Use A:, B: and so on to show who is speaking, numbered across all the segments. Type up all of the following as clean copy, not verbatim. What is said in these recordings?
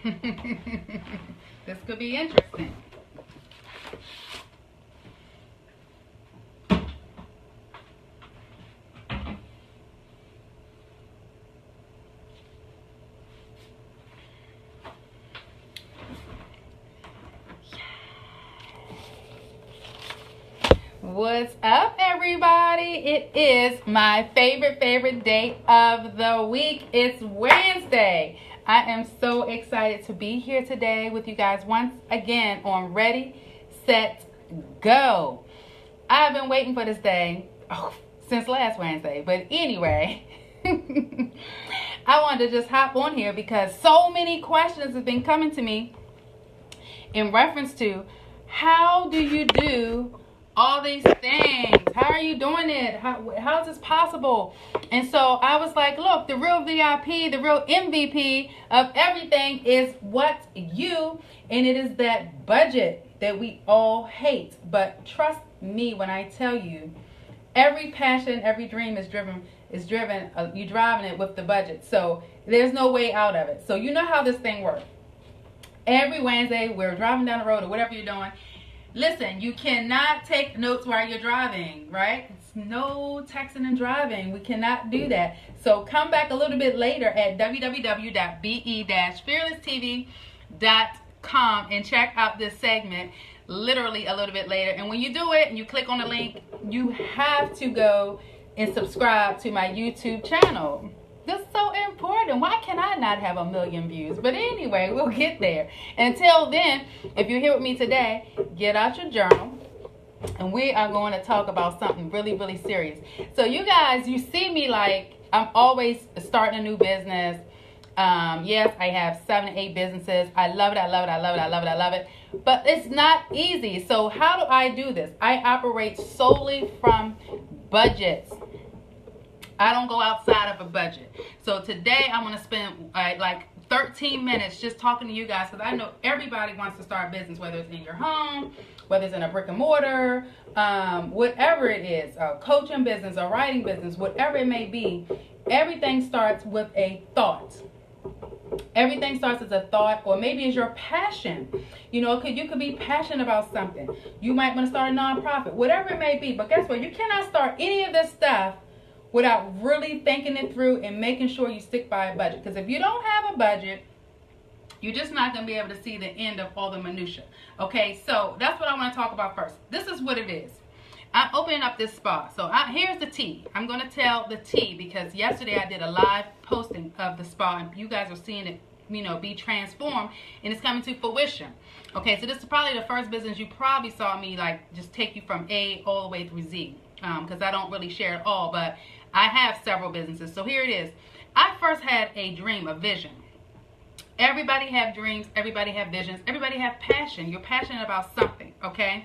A: This could be interesting. What's up, everybody? It is my favorite day of the week. It's Wednesday. I am so excited to be here today with you guys once again on Ready, Set, Go. I've been waiting for this day since last Wednesday, but anyway, I wanted to just hop on here because so many questions have been coming to me in reference to how do you do all these things? How are you doing it? How is this possible? And so I was like, look, the real VIP, the real MVP of everything is what you, and it is that budget that we all hate. But trust me when I tell you, every passion, every dream is driven, you're driving it with the budget. So there's no way out of it. So you know how this thing works. Every Wednesday, we're driving down the road or whatever you're doing. Listen, you cannot take notes while you're driving, right? It's no texting and driving. We cannot do that. So come back a little bit later at www.be-fearlesstv.com and check out this segment literally a little bit later. And when you do it and you click on the link, you have to go and subscribe to my YouTube channel. This is so important. Why can I not have 1 million views? But anyway, we'll get there. Until then, if you're here with me today, get out your journal. And we are going to talk about something really, really serious. So you guys, you see me like I'm always starting a new business. Yes, I have 7 to 8 businesses. I love it. I love it. I love it. I love it. I love it. But it's not easy. So how do I do this? I operate solely from budgets. I don't go outside of a budget. So today I'm going to spend like 13 minutes just talking to you guys because I know everybody wants to start a business, whether it's in your home, whether it's in a brick and mortar, whatever it is, a coaching business, a writing business, whatever it may be. Everything starts with a thought. Everything starts as a thought, or maybe it's your passion. You know, you could be passionate about something. You might want to start a nonprofit, whatever it may be. But guess what? You cannot start any of this stuff without really thinking it through and making sure you stick by a budget. Because if you don't have a budget, you're just not going to be able to see the end of all the minutia. Okay, so that's what I want to talk about first. This is what it is. I'm opening up this spa. So here's the tea. I'm going to tell the tea because yesterday I did a live posting of the spa and you guys are seeing it, you know, be transformed and it's coming to fruition. Okay, so this is probably the first business you probably saw me like just take you from A all the way through Z. Because I don't really share it all, but I have several businesses. So here it is. I first had a dream, a vision. Everybody have dreams. Everybody have visions. Everybody have passion. You're passionate about something, okay?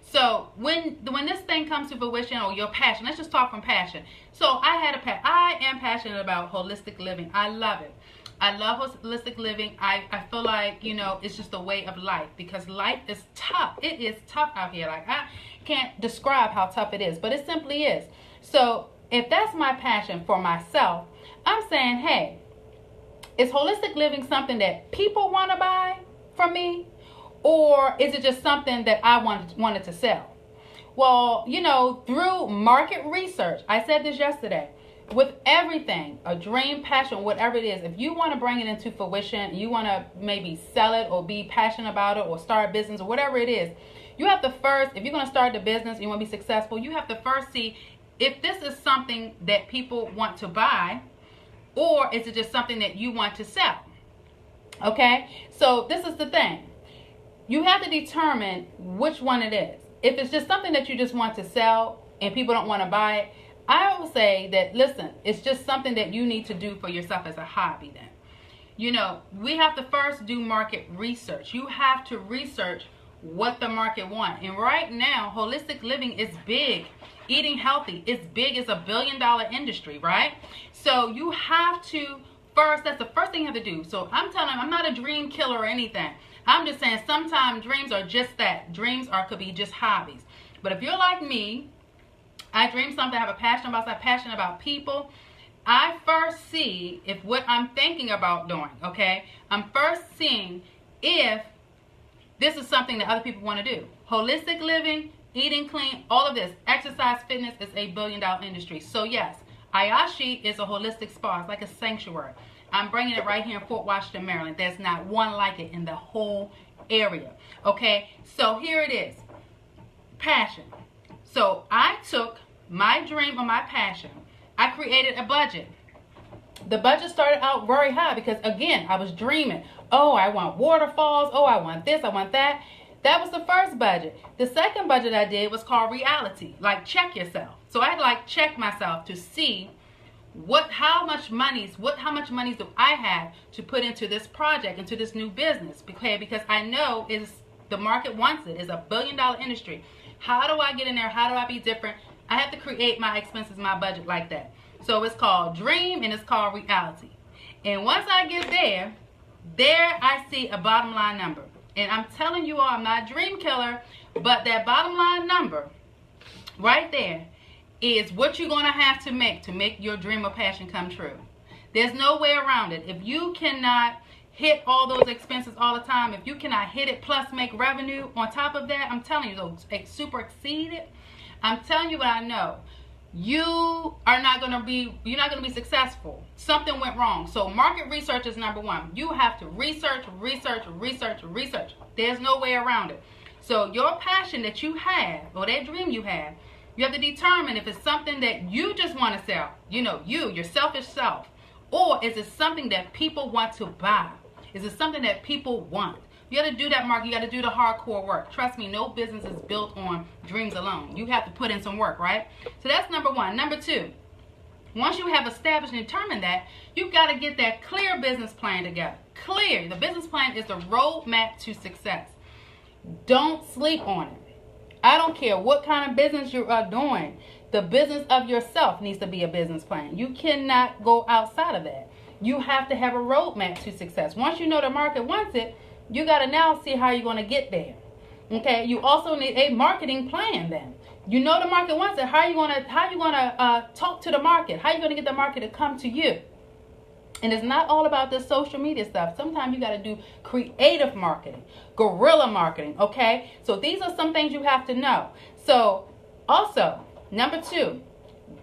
A: So when this thing comes to fruition, or your passion, let's just talk from passion. So I am passionate about holistic living. I love it. I love holistic living. I feel like, you know, it's just a way of life because life is tough. It is tough out here. Like I can't describe how tough it is, but it simply is. So if that's my passion for myself, I'm saying, hey, is holistic living something that people want to buy from me? Or is it just something that I wanted to sell? Well, you know, through market research, I said this yesterday, with everything, a dream, passion, whatever it is, if you want to bring it into fruition, you want to maybe sell it or be passionate about it or start a business or whatever it is, you have to first, if you're going to start the business, you want to be successful, you have to first see if this is something that people want to buy or is it just something that you want to sell. Okay? So this is the thing. You have to determine which one it is. If it's just something that you just want to sell and people don't want to buy it, I will say that, listen, it's just something that you need to do for yourself as a hobby then. You know, we have to first do market research. You have to research what the market wants. And right now, holistic living is big. Eating healthy is big. It's $1 billion industry, right? So you have to first, that's the first thing you have to do. So I'm telling you, I'm not a dream killer or anything. I'm just saying sometimes dreams are just that. Dreams could be just hobbies. But if you're like me, I dream something, I have a passion about something, passionate about people. I first see if what I'm thinking about doing, okay? I'm first seeing if this is something that other people want to do. Holistic living, eating clean, all of this. Exercise, fitness is a billion-dollar industry. So yes, Ayashi is a holistic spa. It's like a sanctuary. I'm bringing it right here in Fort Washington, Maryland. There's not one like it in the whole area. Okay, so here it is. Passion. So I took my dream or my passion. I created a budget. The budget started out very high because, again, I was dreaming. Oh, I want waterfalls. Oh, I want this. I want that. That was the first budget. The second budget I did was called reality. Like, check yourself. So I had to like check myself to see how much monies do I have to put into this project, into this new business, because I know the market wants it. It's a billion-dollar industry. How do I get in there? How do I be different? I have to create my expenses, my budget like that. So it's called dream and it's called reality. And once I get there I see a bottom line number. And I'm telling you all, I'm not a dream killer, but that bottom line number right there is what you're going to have to make your dream or passion come true. There's no way around it. If you cannot hit all those expenses all the time, if you cannot hit it plus make revenue on top of that, I'm telling you, those super exceed it, I'm telling you what I know. You're not going to be successful. Something went wrong. So market research is number one. You have to research. There's no way around it. So your passion that you have, or that dream you have, you have to determine if it's something that you just want to sell, your selfish self, or is it something that people want to buy? Is it something that people want? You got to do that, Mark. You got to do the hardcore work. Trust me, no business is built on dreams alone. You have to put in some work, right? So that's number one. Number two, once you have established and determined that, you've got to get that clear business plan together. Clear. The business plan is the roadmap to success. Don't sleep on it. I don't care what kind of business you are doing. The business of yourself needs to be a business plan. You cannot go outside of that. You have to have a roadmap to success. Once you know the market wants it, you got to now see how you're going to get there. Okay. You also need a marketing plan. Then you know the market wants it. How are you going to talk to the market? How are you going to get the market to come to you? And it's not all about this social media stuff. Sometimes you got to do creative marketing, guerrilla marketing. Okay. So these are some things you have to know. So also, number two,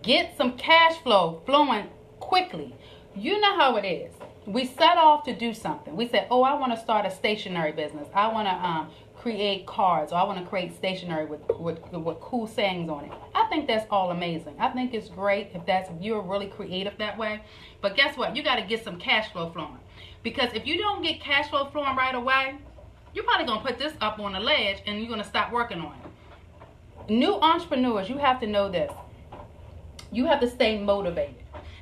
A: get some cash flow flowing quickly. You know how it is. We set off to do something. We said, oh, I want to start a stationery business. I want to create cards, or I want to create stationery with cool sayings on it. I think that's all amazing. I think it's great if you're really creative that way. But guess what? You got to get some cash flow flowing. Because if you don't get cash flow flowing right away, you're probably going to put this up on the ledge and you're going to stop working on it. New entrepreneurs, you have to know this. You have to stay motivated.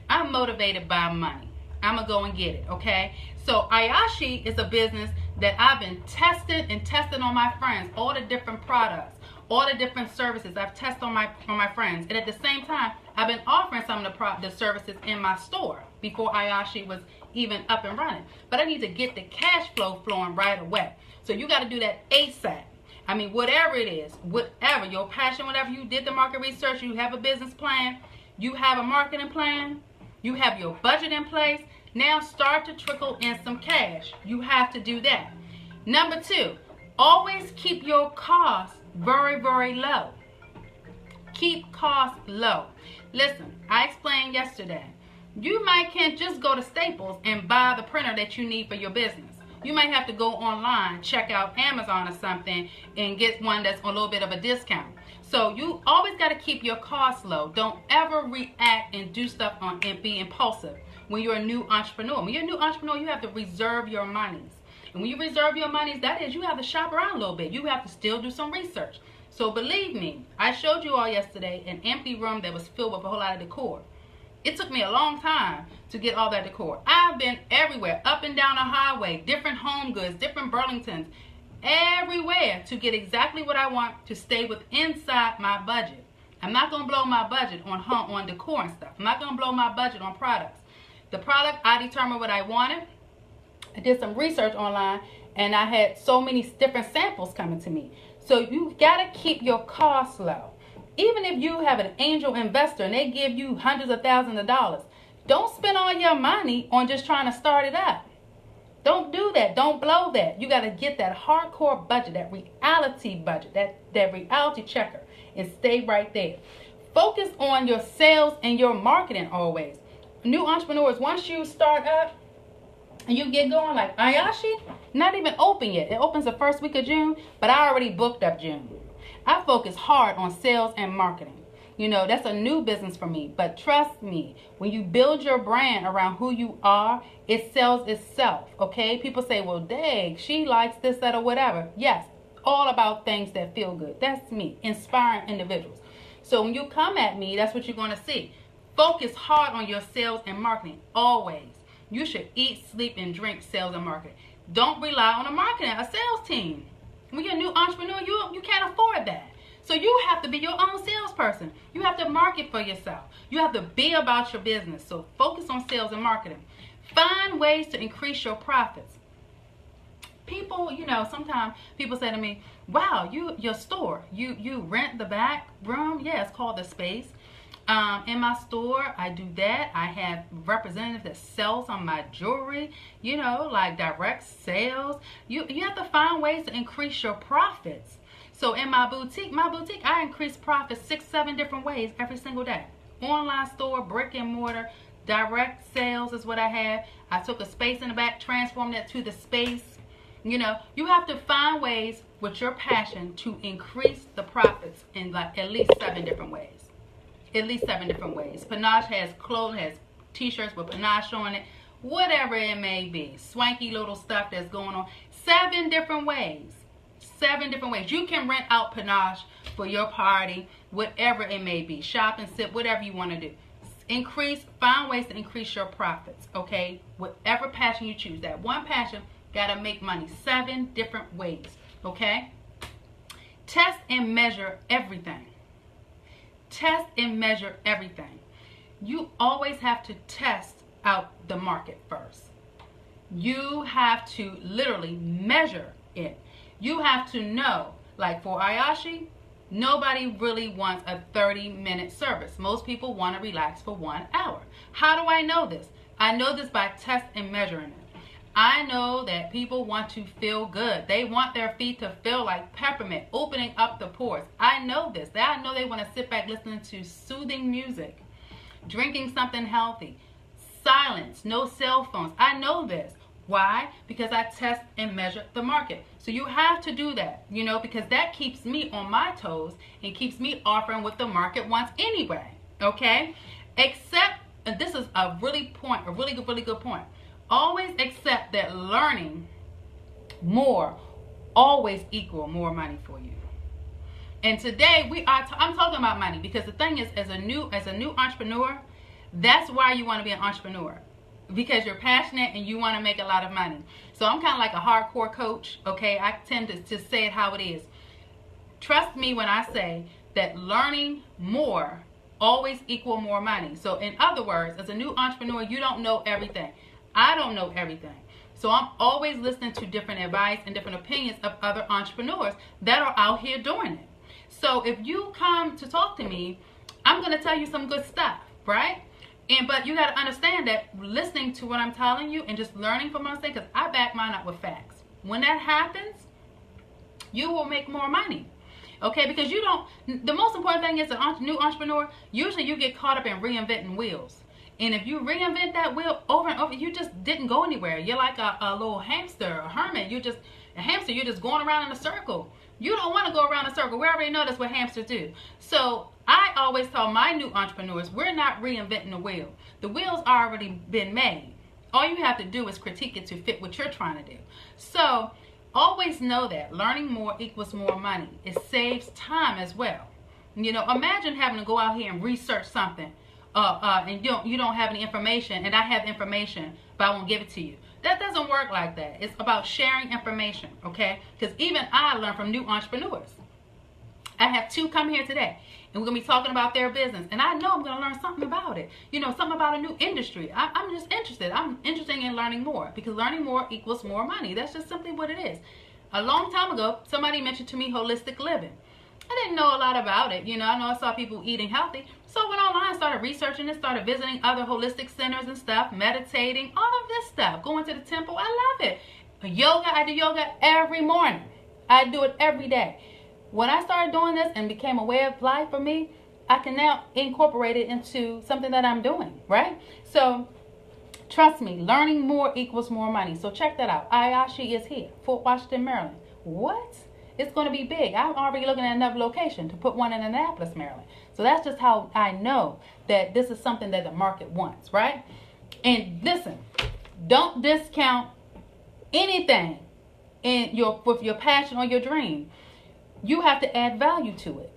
A: I'm motivated by money. I'm going to go and get it, okay? So Ayashi is a business that I've been testing on my friends, all the different products, all the different services I've tested on my friends. And at the same time, I've been offering some of the services in my store before Ayashi was even up and running. But I need to get the cash flow flowing right away. So you got to do that ASAP. I mean, whatever it is, whatever, your passion, whatever, you did the market research, you have a business plan, you have a marketing plan, you have your budget in place. Now start to trickle in some cash. You have to do that. Number two, always keep your costs very, very low. Keep costs low. Listen, I explained yesterday. You can't just go to Staples and buy the printer that you need for your business. You might have to go online, check out Amazon or something, and get one that's a little bit of a discount. So you always got to keep your costs low. Don't ever react and do stuff and be impulsive when you're a new entrepreneur. When you're a new entrepreneur, you have to reserve your monies. And when you reserve your monies, that is, you have to shop around a little bit. You have to still do some research. So believe me, I showed you all yesterday an empty room that was filled with a whole lot of decor. It took me a long time to get all that decor. I've been everywhere, up and down the highway, different Home Goods, different Burlingtons, everywhere to get exactly what I want to stay inside my budget. I'm not going to blow my budget on decor and stuff. I'm not going to blow my budget on products. The product, I determined what I wanted. I did some research online, and I had so many different samples coming to me. So you got to keep your costs low. Even if you have an angel investor and they give you hundreds of thousands of dollars, Don't spend all your money on just trying to start it up. Don't do that. Don't blow that. You got to get that hardcore budget, that reality budget, that reality checker, and stay right there. Focus on your sales and your marketing always. New entrepreneurs, once you start up and you get going, like Ayashi, not even open yet. It opens the first week of June, but I already booked up June. I focus hard on sales and marketing. You know, that's a new business for me. But trust me, when you build your brand around who you are, it sells itself, okay? People say, well, dang, she likes this, that, or whatever. Yes, all about things that feel good. That's me, inspiring individuals. So when you come at me, that's what you're going to see. Focus hard on your sales and marketing, always. You should eat, sleep, and drink sales and marketing. Don't rely on a sales team. When you're a new entrepreneur, you can't afford that. So you have to be your own salesperson. You have to market for yourself. You have to be about your business. So focus on sales and marketing. Find ways to increase your profits. People, you know, sometimes people say to me, wow, your store, you rent the back room? Yeah, it's called The Space. In my store, I do that. I have representatives that sell some of my jewelry, you know, like direct sales. You have to find ways to increase your profits. So in my boutique, I increase profits 6-7 different ways every single day. Online store, brick and mortar, direct sales is what I have. I took a space in the back, transformed that to The Space. You know, you have to find ways with your passion to increase the profits in like at least 7 different ways. At least 7 different ways. Panache has clothes, has t-shirts with Panache on it, whatever it may be. Swanky little stuff that's going on. 7 different ways. 7 different ways. You can rent out Panache for your party, whatever it may be. Shop and sip, whatever you want to do. Find ways to increase your profits, okay? Whatever passion you choose. That one passion, gotta make money. 7 different ways, okay? Test and measure everything. Test and measure everything. You always have to test out the market first. You have to literally measure it. You have to know, like for Ayashi, nobody really wants a 30-minute service. Most people want to relax for 1 hour. How do I know this? I know this by test and measuring it. I know that people want to feel good. They want their feet to feel like peppermint, opening up the pores. I know this. I know they want to sit back listening to soothing music, drinking something healthy, silence, no cell phones. I know this. Why? Because I test and measure the market. So you have to do that, you know, because that keeps me on my toes and keeps me offering what the market wants anyway, okay? Except, and this is a really good point. Always accept that learning more always equal more money for you. And today I'm talking about money because the thing is, as a new entrepreneur, that's why you want to be an entrepreneur. Because you're passionate and you want to make a lot of money. So I'm kind of like a hardcore coach, okay? I tend to just say it how it is. Trust me when I say that learning more always equal more money. So in other words, as a new entrepreneur, you don't know everything. I don't know everything. So I'm always listening to different advice and different opinions of other entrepreneurs that are out here doing it. So if you come to talk to me, I'm going to tell you some good stuff, right? But you got to understand that listening to what I'm telling you and just learning from what I'm saying, because I back mine up with facts. When that happens, you will make more money. Okay, because the most important thing is a new entrepreneur, usually you get caught up in reinventing wheels. And if you reinvent that wheel over and over, you just didn't go anywhere. You're like a little hamster, a hermit. You're just going around in a circle. You don't want to go around in a circle. We already know that's what hamsters do. So I always tell my new entrepreneurs, we're not reinventing the wheel. The wheel's already been made. All you have to do is critique it to fit what you're trying to do. So always know that learning more equals more money. It saves time as well. You know, imagine having to go out here and research something and you don't have any information, and I have information, but I won't give it to you. That doesn't work like that. It's about sharing information, okay? Because even I learn from new entrepreneurs. I have 2 come here today, and we're going to be talking about their business. And I know I'm going to learn something about it. You know, something about a new industry. I'm just interested. I'm interested in learning more, because learning more equals more money. That's just simply what it is. A long time ago, somebody mentioned to me holistic living. I didn't know a lot about it. You know, I know I saw people eating healthy. So I went online, started researching it, started visiting other holistic centers and stuff, meditating, all of this stuff, going to the temple. I love it. Yoga, I do yoga every morning. I do it every day. When I started doing this and became a way of life for me, I can now incorporate it into something that I'm doing, right? So trust me, learning more equals more money. So check that out. Ayashi is here, Fort Washington, Maryland. What? It's going to be big. I'm already looking at another location to put one in Annapolis, Maryland. So that's just how I know that this is something that the market wants, right? And listen, don't discount anything with your passion or your dream. You have to add value to it.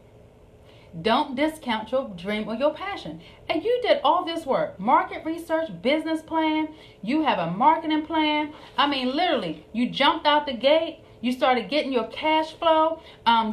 A: Don't discount your dream or your passion. And you did all this work, market research, business plan. You have a marketing plan. I mean, literally, you jumped out the gate. You started getting your cash flow.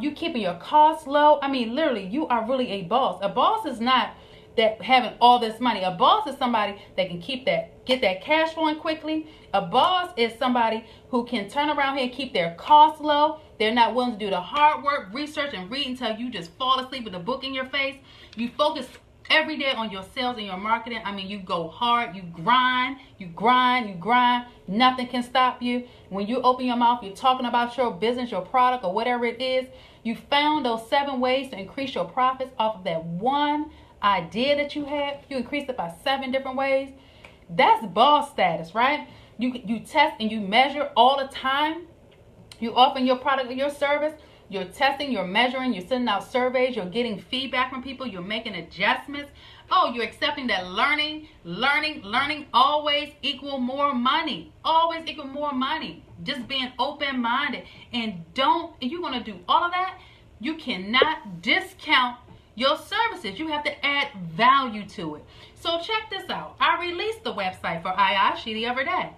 A: You keeping your costs low. I mean, literally, you are really a boss. A boss is not that having all this money. A boss is somebody that can get that cash flowing quickly. A boss is somebody who can turn around here and keep their costs low. They're not willing to do the hard work, research, and read until you just fall asleep with a book in your face. You focus every day on your sales and your marketing. I mean, you go hard, you grind, you grind, you grind. Nothing can stop you. When you open your mouth, you're talking about your business, your product, or whatever it is. You found those 7 ways to increase your profits off of that one idea that you had. You increased it by 7 different ways. That's boss status, right? You test and you measure all the time. You offer your product or your service. You're testing, you're measuring, you're sending out surveys, you're getting feedback from people, you're making adjustments. Oh, you're accepting that learning always equal more money. Always equal more money. Just being open-minded. And you're going to do all of that. You cannot discount your services. You have to add value to it. So check this out. I released the website for Ayashi the other day.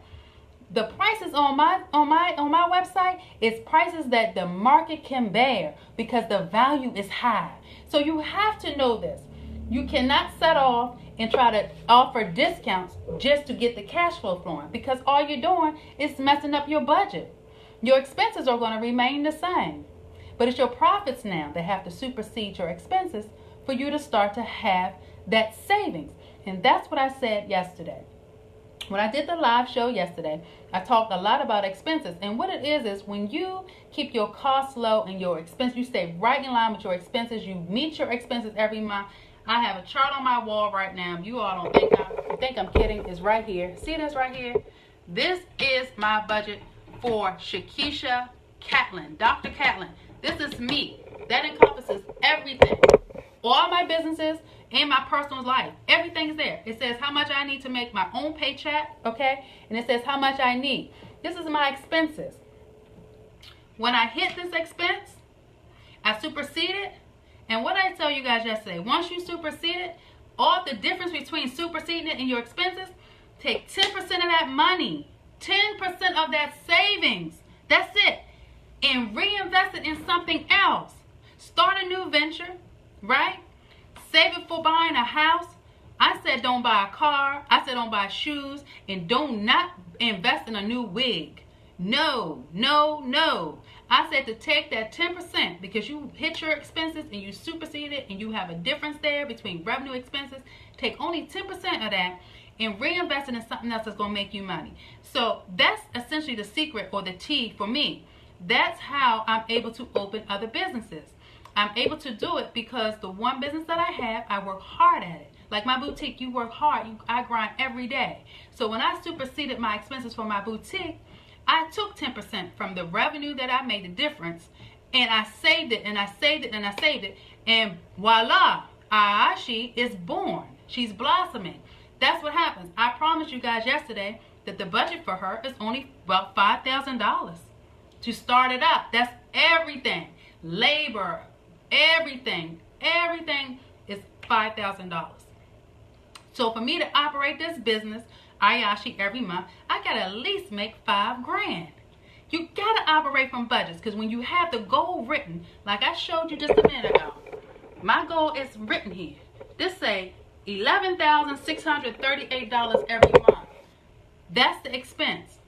A: The prices on my website is prices that the market can bear because the value is high. So you have to know this. You cannot set off and try to offer discounts just to get the cash flow flowing, because all you're doing is messing up your budget. Your expenses are going to remain the same, but it's your profits now that have to supersede your expenses for you to start to have that savings. And that's what I said yesterday. When I did the live show yesterday, I talked a lot about expenses. And what it is when you keep your costs low and your expenses, you stay right in line with your expenses, you meet your expenses every month. I have a chart on my wall right now. You all don't think I'm kidding. It's right here. See this right here? This is my budget for Shakisha Catlin, Dr. Catlin. This is me. That encompasses everything. All my businesses and my personal life. Everything's there. It says how much I need to make my own paycheck, okay? And it says how much I need. This is my expenses. When I hit this expense, I supersede it. And what I tell you guys yesterday, once you supersede it, all the difference between superseding it and your expenses, take 10% of that money, 10% of that savings, that's it, and reinvest it in something else. Start a new venture, right? Save it for buying a house. I said don't buy a car. I said don't buy shoes. And don't not invest in a new wig. No, no, no. I said to take that 10% because you hit your expenses and you supersede it and you have a difference there between revenue expenses. Take only 10% of that and reinvest it in something else that's going to make you money. So that's essentially the secret or the T for me. That's how I'm able to open other businesses. I'm able to do it because the one business that I have, I work hard at it. Like my boutique, you work hard. I grind every day. So when I superseded my expenses for my boutique, I took 10% from the revenue that I made the difference, and I saved it, and I saved it, and I saved it, and voila, Ayashi is born. She's blossoming. That's what happens. I promised you guys yesterday that the budget for her is only about $5,000 to start it up. That's everything. Labor, everything is $5,000. So for me to operate this business, Ayashi, every month, I gotta at least make $5 grand. You gotta operate from budgets, because when you have the goal written, like I showed you just a minute ago, my goal is written here. This say $11,638 every month. That's the expense.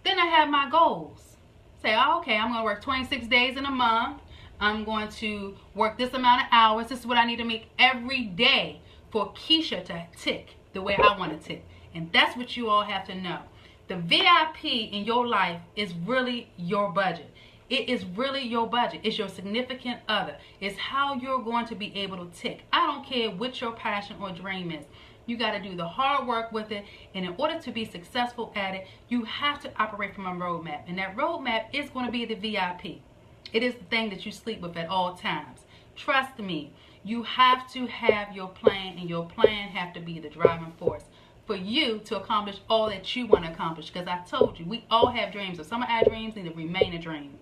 A: Then I have my goals. Say, oh, okay, I'm gonna work 26 days in a month. I'm going to work this amount of hours. This is what I need to make every day for Keisha to tick the way I want to tick. And that's what you all have to know. The VIP in your life is really your budget. It is really your budget. It's your significant other. It's how you're going to be able to tick. I don't care what your passion or dream is. You got to do the hard work with it. And in order to be successful at it, you have to operate from a roadmap. And that roadmap is going to be the VIP. It is the thing that you sleep with at all times. Trust me, you have to have your plan, and your plan have to be the driving force for you to accomplish all that you want to accomplish. Because I told you, we all have dreams. So some of our dreams need to remain a dream.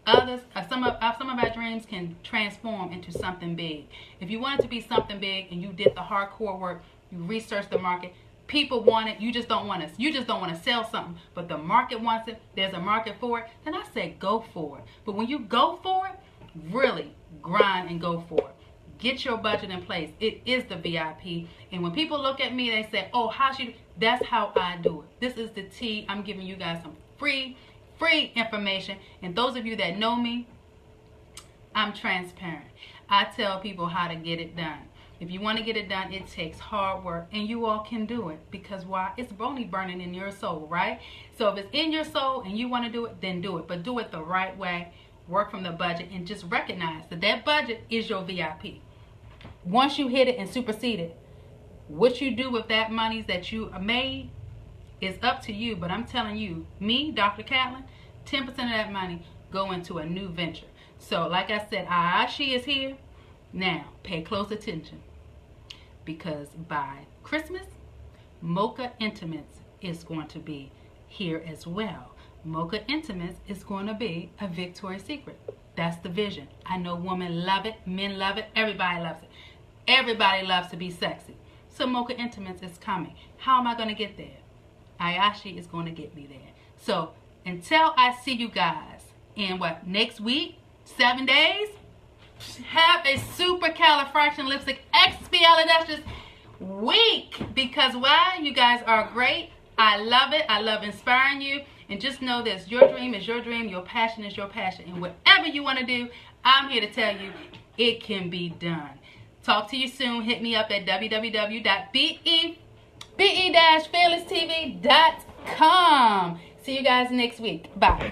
A: Others, some of our dreams can transform into something big. If you want it to be something big and you did the hardcore work, you researched the market, people want it, you just don't want to sell something, but the market wants it, there's a market for it, then I say go for it. But when you go for it, really grind and go for it. Get your budget in place. It is the VIP. And when people look at me, they say, oh, that's how I do it. This is the tea. I'm giving you guys some free information. And those of you that know me, I'm transparent. I tell people how to get it done. If you want to get it done, it takes hard work, and you all can do it. Because why? It's only burning in your soul, right? So if it's in your soul and you want to do it, then do it. But do it the right way. Work from the budget, and just recognize that that budget is your VIP. Once you hit it and supersede it, what you do with that money that you made is up to you. But I'm telling you, me, Dr. Catlin, 10% of that money go into a new venture. So like I said, Ayashi is here. Now, pay close attention. Because by Christmas, Mocha Intimates is going to be here as well. Mocha Intimates is going to be a Victoria's Secret. That's the vision. I know women love it, men love it, everybody loves it. Everybody loves to be sexy. So Mocha Intimates is coming. How am I going to get there? Ayashi is going to get me there. So until I see you guys in next week, 7 days, have a supercalifragilisticexpialidocious week. Because why? You guys are great. I love it. I love inspiring you. And just know this, your dream is your dream, your passion is your passion. And whatever you want to do, I'm here to tell you it can be done. Talk to you soon. Hit me up at www.be-fearlesstv.com. See you guys next week. Bye.